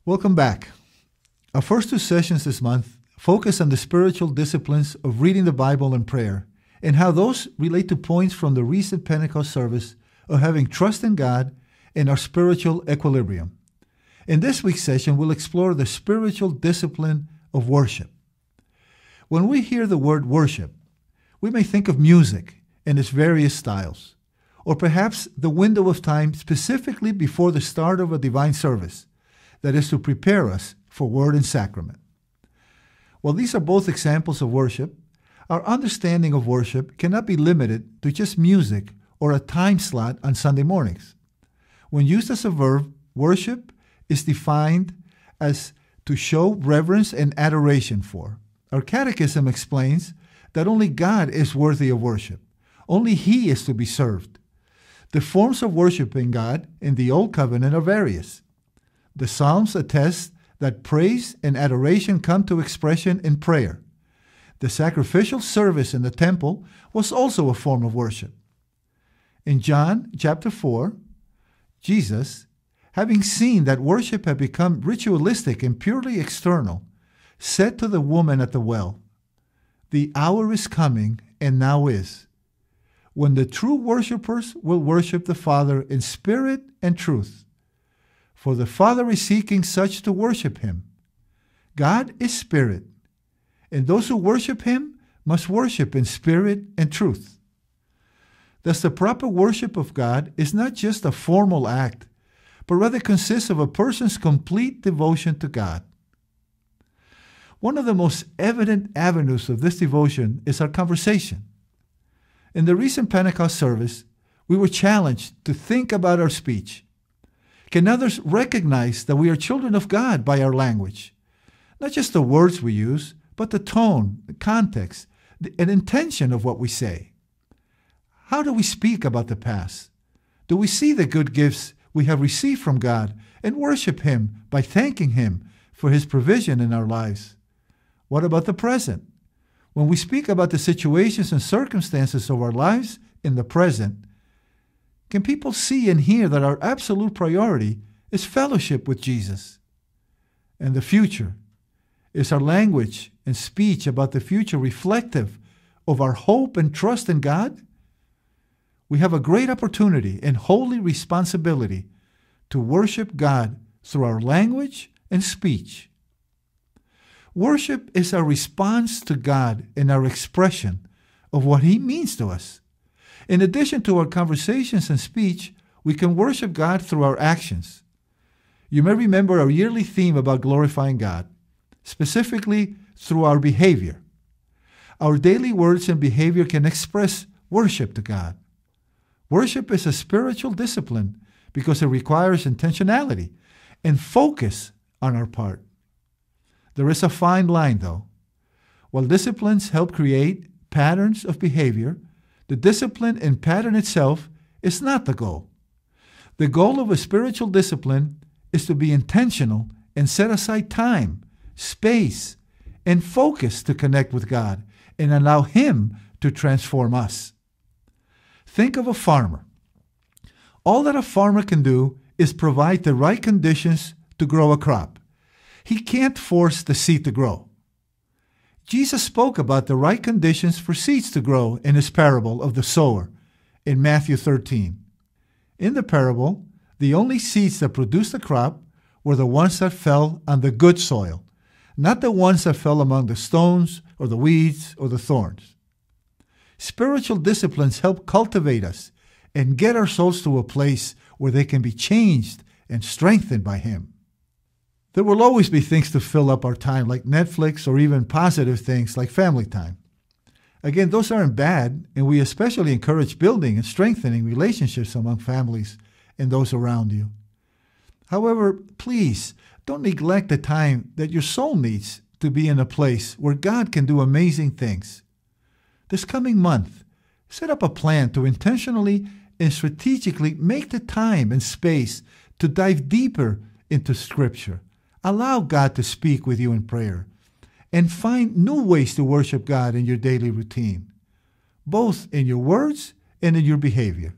Welcome back. Our first two sessions this month focus on the spiritual disciplines of reading the Bible and prayer, and how those relate to points from the recent Pentecost service of having trust in God and our spiritual equilibrium. In this week's session, we'll explore the spiritual discipline of worship. When we hear the word worship, we may think of music and its various styles, or perhaps the window of time specifically before the start of a divine service, that is to prepare us for word and sacrament. While these are both examples of worship, our understanding of worship cannot be limited to just music or a time slot on Sunday mornings. When used as a verb, worship is defined as to show reverence and adoration for. Our catechism explains that only God is worthy of worship. Only He is to be served. The forms of worshiping God in the Old Covenant are various. The Psalms attest that praise and adoration come to expression in prayer. The sacrificial service in the temple was also a form of worship. In John chapter 4, Jesus, having seen that worship had become ritualistic and purely external, said to the woman at the well, "The hour is coming, and now is, when the true worshipers will worship the Father in spirit and truth. For the Father is seeking such to worship Him. God is spirit, and those who worship Him must worship in spirit and truth." Thus, the proper worship of God is not just a formal act, but rather consists of a person's complete devotion to God. One of the most evident avenues of this devotion is our conversation. In the recent Pentecost service, we were challenged to think about our speech. Can others recognize that we are children of God by our language? Not just the words we use, but the tone, the context, and intention of what we say. How do we speak about the past? Do we see the good gifts we have received from God and worship Him by thanking Him for His provision in our lives? What about the present? When we speak about the situations and circumstances of our lives in the present, can people see and hear that our absolute priority is fellowship with Jesus? And the future, is our language and speech about the future reflective of our hope and trust in God? We have a great opportunity and holy responsibility to worship God through our language and speech. Worship is our response to God and our expression of what He means to us. In addition to our conversations and speech, we can worship God through our actions. You may remember our yearly theme about glorifying God, specifically through our behavior. Our daily words and behavior can express worship to God. Worship is a spiritual discipline because it requires intentionality and focus on our part. There is a fine line, though. While disciplines help create patterns of behavior, the discipline and pattern itself is not the goal. The goal of a spiritual discipline is to be intentional and set aside time, space, and focus to connect with God and allow Him to transform us. Think of a farmer. All that a farmer can do is provide the right conditions to grow a crop. He can't force the seed to grow. Jesus spoke about the right conditions for seeds to grow in His parable of the sower in Matthew 13. In the parable, the only seeds that produced the crop were the ones that fell on the good soil, not the ones that fell among the stones or the weeds or the thorns. Spiritual disciplines help cultivate us and get our souls to a place where they can be changed and strengthened by Him. There will always be things to fill up our time, like Netflix, or even positive things like family time. Again, those aren't bad, and we especially encourage building and strengthening relationships among families and those around you. However, please don't neglect the time that your soul needs to be in a place where God can do amazing things. This coming month, set up a plan to intentionally and strategically make the time and space to dive deeper into Scripture. Allow God to speak with you in prayer, and find new ways to worship God in your daily routine, both in your words and in your behavior.